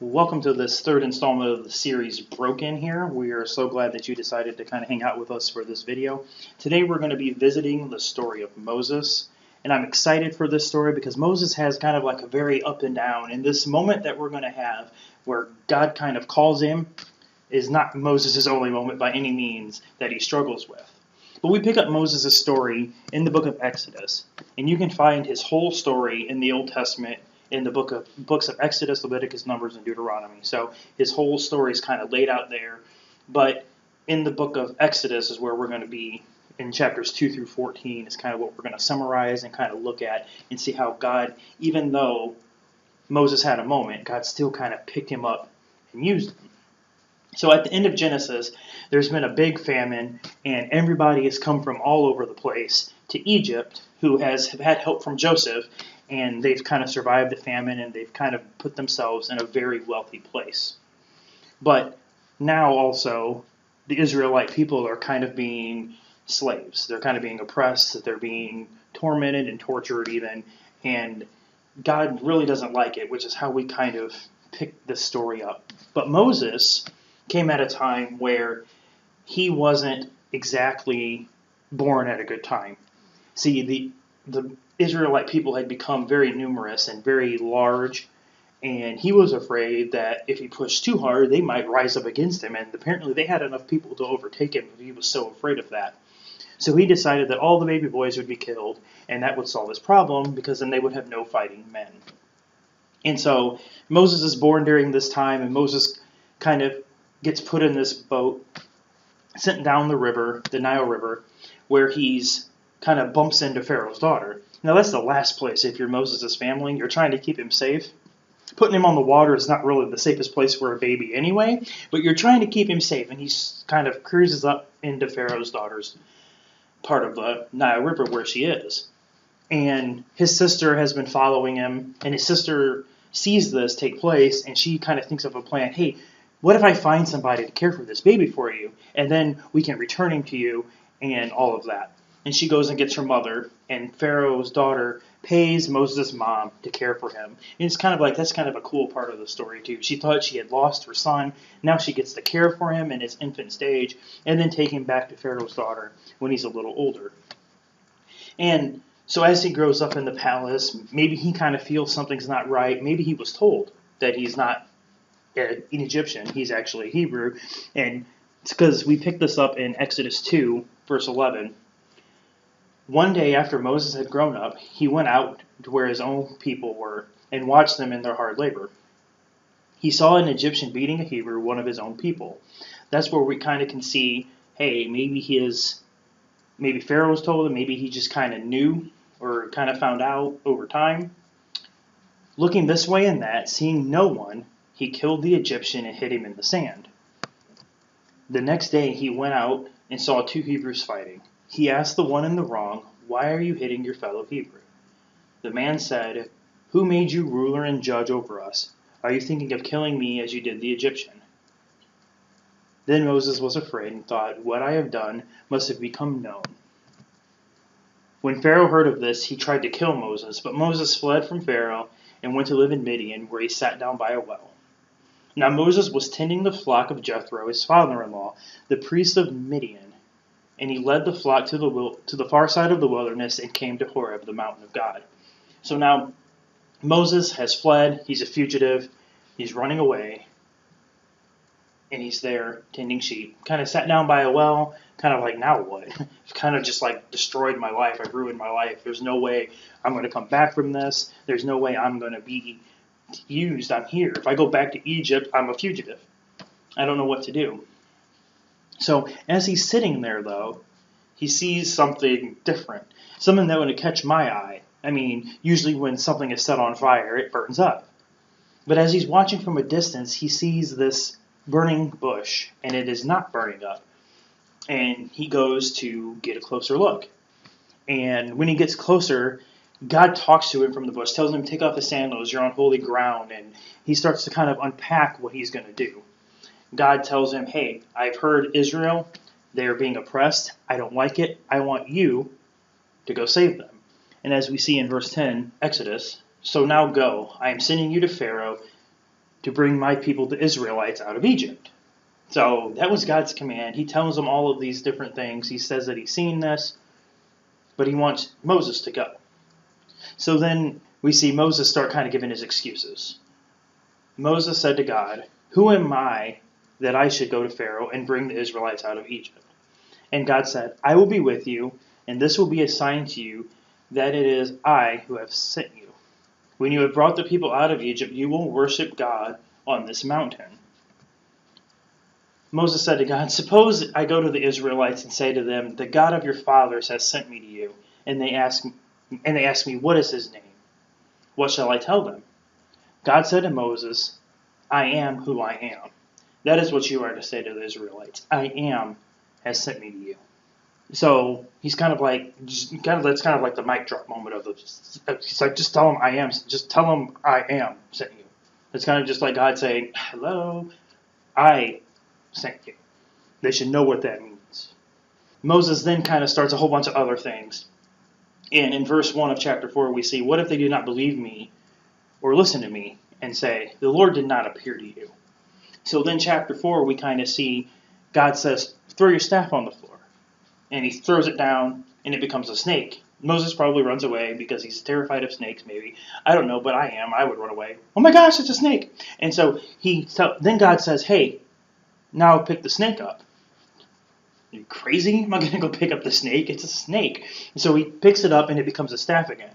Welcome to this third installment of the series Broken here. We are so glad that you decided to kind of hang out with us for this video. Today we're going to be visiting the story of Moses. And I'm excited for this story because Moses has kind of like a very up and down. And this moment that we're going to have where God kind of calls him is not Moses' only moment by any means that he struggles with. But we pick up Moses' story in the book of Exodus. And you can find his whole story in the Old Testament in the books of Exodus, Leviticus, Numbers, and Deuteronomy. So his whole story is kind of laid out there. But in the book of Exodus is where we're going to be in chapters 2 through 14 is kind of what we're going to summarize and kind of look at and see how God, even though Moses had a moment, God still kind of picked him up and used him. So at the end of Genesis, there's been a big famine, and everybody has come from all over the place to Egypt, who have had help from Joseph, and they've kind of survived the famine, and they've kind of put themselves in a very wealthy place. But now also, the Israelite people are kind of being slaves. They're kind of being oppressed. They're being tormented and tortured even, and God really doesn't like it, which is how we kind of picked this story up. But Moses came at a time where he wasn't exactly born at a good time. See, the Israelite people had become very numerous and very large, and he was afraid that if he pushed too hard, they might rise up against him, and apparently they had enough people to overtake him if he was so afraid of that. So he decided that all the baby boys would be killed, and that would solve his problem, because then they would have no fighting men. And so Moses is born during this time, and Moses kind of gets put in this boat, sent down the river, the Nile River, where he's kind of bumps into Pharaoh's daughter. Now that's the last place if you're Moses' family. You're trying to keep him safe. Putting him on the water is not really the safest place for a baby anyway, but you're trying to keep him safe, and he kind of cruises up into Pharaoh's daughter's part of the Nile River where she is. And his sister has been following him, and his sister sees this take place, and she kind of thinks of a plan. Hey, what if I find somebody to care for this baby for you, and then we can return him to you and all of that. And she goes and gets her mother, and Pharaoh's daughter pays Moses' mom to care for him. And it's kind of like, that's kind of a cool part of the story too. She thought she had lost her son. Now she gets to care for him in his infant stage, and then take him back to Pharaoh's daughter when he's a little older. And so as he grows up in the palace, maybe he kind of feels something's not right. Maybe he was told that he's not an Egyptian, he's actually Hebrew. And it's because we picked this up in Exodus 2, verse 11. One day after Moses had grown up, he went out to where his own people were and watched them in their hard labor. He saw an Egyptian beating a Hebrew, one of his own people. That's where we kind of can see, hey, maybe Pharaoh was told him, maybe he just kind of knew or kind of found out over time. Looking this way and that, seeing no one, he killed the Egyptian and hid him in the sand. The next day he went out and saw two Hebrews fighting. He asked the one in the wrong, "Why are you hitting your fellow Hebrew?" The man said, "Who made you ruler and judge over us? Are you thinking of killing me as you did the Egyptian?" Then Moses was afraid and thought, "What I have done must have become known." When Pharaoh heard of this, he tried to kill Moses, but Moses fled from Pharaoh and went to live in Midian, where he sat down by a well. Now Moses was tending the flock of Jethro, his father-in-law, the priest of Midian, and he led the flock to the far side of the wilderness and came to Horeb, the mountain of God. So now Moses has fled. He's a fugitive. He's running away. And he's there tending sheep. Kind of sat down by a well. Kind of like, now what? It's kind of just like destroyed my life. I've ruined my life. There's no way I'm going to come back from this. There's no way I'm going to be used. I'm here. If I go back to Egypt, I'm a fugitive. I don't know what to do. So as he's sitting there, though, he sees something different, something that would catch my eye. I mean, usually when something is set on fire, it burns up. But as he's watching from a distance, he sees this burning bush, and it is not burning up. And he goes to get a closer look. And when he gets closer, God talks to him from the bush, tells him, "Take off his sandals, you're on holy ground." And he starts to kind of unpack what he's going to do. God tells him, "Hey, I've heard Israel. They're being oppressed. I don't like it. I want you to go save them." And as we see in verse 10, Exodus, "So now go. I am sending you to Pharaoh. to bring my people, the Israelites, out of Egypt. So that was God's command. He tells them all of these different things. He says that he's seen this, but he wants Moses to go. So then we see Moses start kind of giving his excuses. Moses said to God, "Who am I that I should go to Pharaoh and bring the Israelites out of Egypt?" And God said, "I will be with you, and this will be a sign to you that it is I who have sent you. When you have brought the people out of Egypt, you will worship God on this mountain." Moses said to God, "Suppose I go to the Israelites and say to them, 'The God of your fathers has sent me to you,' and they ask me, 'What is his name?' What shall I tell them?" God said to Moses, "I am who I am. That is what you are to say to the Israelites. I am has sent me to you." So he's kind of like, that's kind of like the mic drop moment of the. He's like, just tell them I am. Just tell them I am sent you. It's kind of just like God saying, "Hello, I sent you." They should know what that means. Moses then kind of starts a whole bunch of other things. And in verse 1 of chapter 4, we see, "What if they do not believe me or listen to me and say, 'The Lord did not appear to you'?" So then chapter 4, we kind of see God says, "Throw your staff on the floor." And he throws it down, and it becomes a snake. Moses probably runs away because he's terrified of snakes, maybe. I don't know, but I am. I would run away. "Oh my gosh, it's a snake." And so then God says, "Hey, now pick the snake up." Are you crazy? Am I going to go pick up the snake? It's a snake. And so he picks it up, and it becomes a staff again.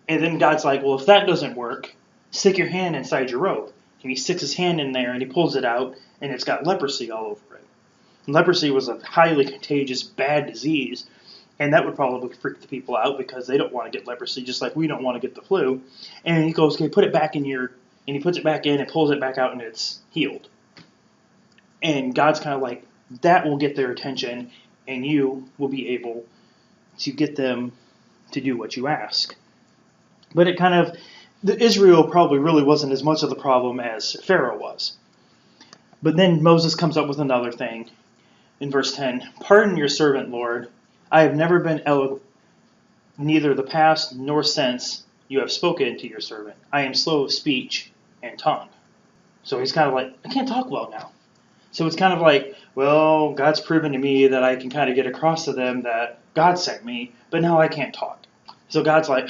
And then God's like, "Well, if that doesn't work, stick your hand inside your robe." And he sticks his hand in there, and he pulls it out, and it's got leprosy all over it. Leprosy was a highly contagious, bad disease, and that would probably freak the people out because they don't want to get leprosy, just like we don't want to get the flu. And he goes, "Okay, put it back in your," and he puts it back in and pulls it back out, and it's healed. And God's kind of like, that will get their attention, and you will be able to get them to do what you ask. But it kind of, Israel probably really wasn't as much of the problem as Pharaoh was. But then Moses comes up with another thing. In verse 10, "Pardon your servant, Lord. I have never been eloquent, neither the past nor since you have spoken to your servant. I am slow of speech and tongue." So he's kind of like, I can't talk well now. So it's kind of like, well, God's proven to me that I can kind of get across to them that God sent me, but now I can't talk. So God's like,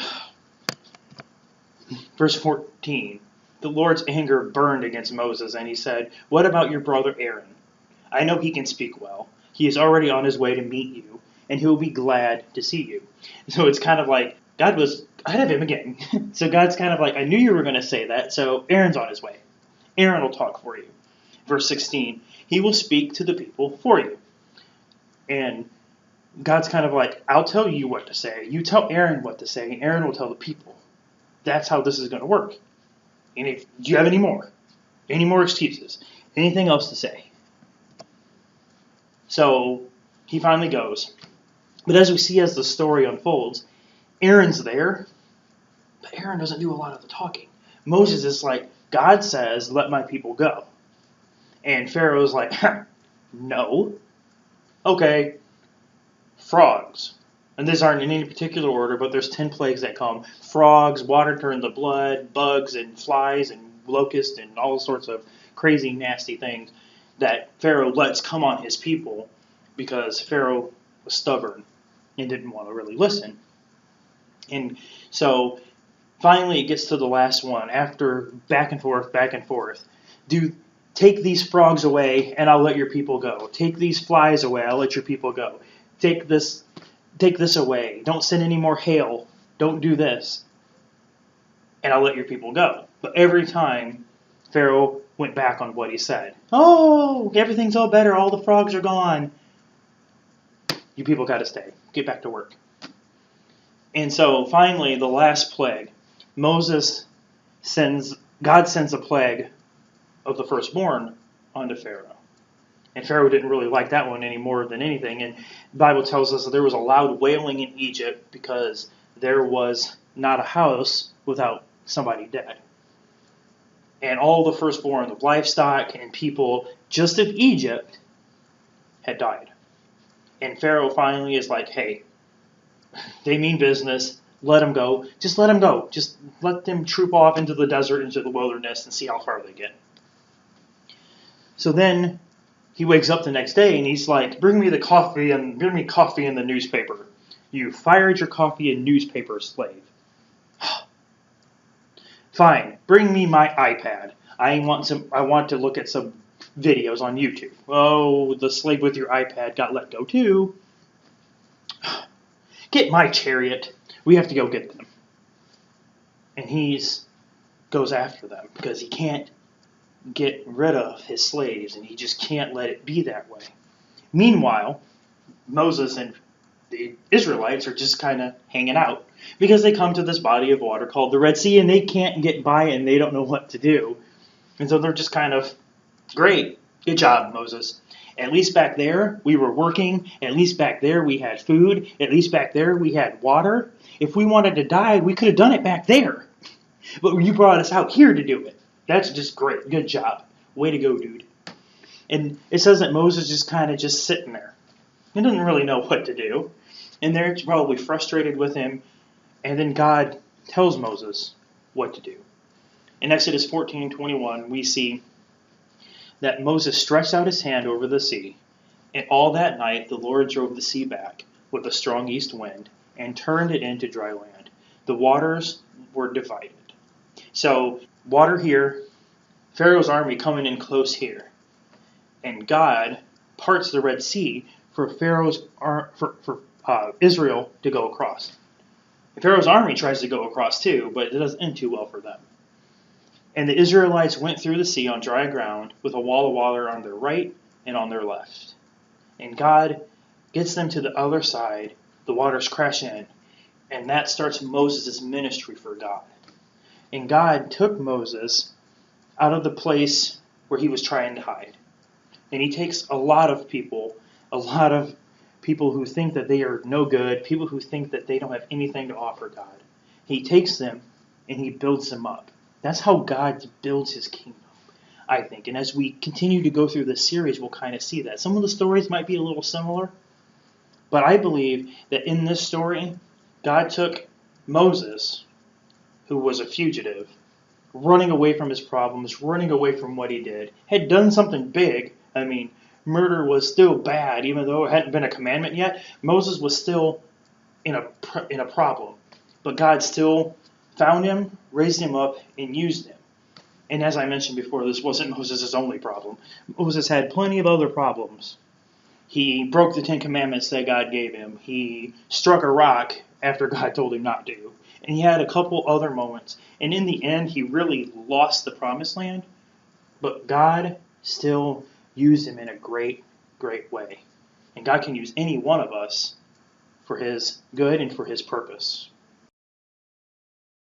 verse 14, "The Lord's anger burned against Moses, and he said, 'What about your brother Aaron? I know he can speak well. He is already on his way to meet you, and he will be glad to see you.'" So it's kind of like God was ahead of him again. So God's kind of like, I knew you were going to say that, so Aaron's on his way. Aaron will talk for you. Verse 16, "He will speak to the people for you." And God's kind of like, I'll tell you what to say. You tell Aaron what to say, and Aaron will tell the people. That's how this is going to work. And do you have any more? Any more excuses? Anything else to say? So he finally goes. But as we see as the story unfolds, Aaron's there, but Aaron doesn't do a lot of the talking. Moses is like, God says, "Let my people go." And Pharaoh's like, "No." "Okay, frogs." And these aren't in any particular order, but there's 10 plagues that come. Frogs, water turned to blood, bugs and flies and locusts and all sorts of crazy, nasty things that Pharaoh lets come on his people because Pharaoh was stubborn and didn't want to really listen. And so finally it gets to the last one. After back and forth, take these frogs away and I'll let your people go. Take these flies away, I'll let your people go. Take this away. Don't send any more hail. Don't do this. And I'll let your people go. But every time Pharaoh went back on what he said. "Oh, everything's all better. All the frogs are gone. You people got to stay. Get back to work." And so finally, the last plague, God sends a plague of the firstborn onto Pharaoh. And Pharaoh didn't really like that one any more than anything. And the Bible tells us that there was a loud wailing in Egypt because there was not a house without somebody dead. And all the firstborn of livestock and people just of Egypt had died. And Pharaoh finally is like, hey, they mean business. let them go. Just let them go. Just let them troop off into the desert, into the wilderness, and see how far they get. So then he wakes up the next day and he's like, bring me coffee in the newspaper. You fired your coffee and newspaper slave. Fine, bring me my iPad. I want to look at some videos on YouTube. Oh, the slave with your iPad got let go too. Get my chariot. We have to go get them. And he goes after them because he can't get rid of his slaves and he just can't let it be that way. Meanwhile, Moses and the Israelites are just kind of hanging out because they come to this body of water called the Red Sea and they can't get by and they don't know what to do. And so they're just kind of, great, good job, Moses. At least back there we were working. At least back there we had food. At least back there we had water. If we wanted to die, we could have done it back there. But you brought us out here to do it. That's just great. Good job. Way to go, dude. And it says that Moses just kind of just sitting there. He doesn't really know what to do. And they're probably frustrated with him. And then God tells Moses what to do. In Exodus 14:21, we see that Moses stretched out his hand over the sea, and all that night the Lord drove the sea back with a strong east wind and turned it into dry land. The waters were divided. So, water here, Pharaoh's army coming in close here, and God parts the Red Sea for Israel to go across. And Pharaoh's army tries to go across too, but it doesn't end too well for them. And the Israelites went through the sea on dry ground with a wall of water on their right and on their left. And God gets them to the other side, the waters crash in, and that starts Moses' ministry for God. And God took Moses out of the place where he was trying to hide. And he takes a lot of people who think that they are no good, people who think that they don't have anything to offer God. He takes them and he builds them up. That's how God builds his kingdom, I think. And as we continue to go through this series, we'll kind of see that. Some of the stories might be a little similar, but I believe that in this story, God took Moses, who was a fugitive, running away from his problems, running away from what he did, had done something big. I mean, murder was still bad, even though it hadn't been a commandment yet. Moses was still in a problem, but God still found him, raised him up, and used him. And as I mentioned before, this wasn't Moses' only problem. Moses had plenty of other problems. He broke the 10 Commandments that God gave him. He struck a rock after God told him not to. And he had a couple other moments. And in the end, he really lost the promised land. But God still used him in a great, great way. And God can use any one of us for his good and for his purpose.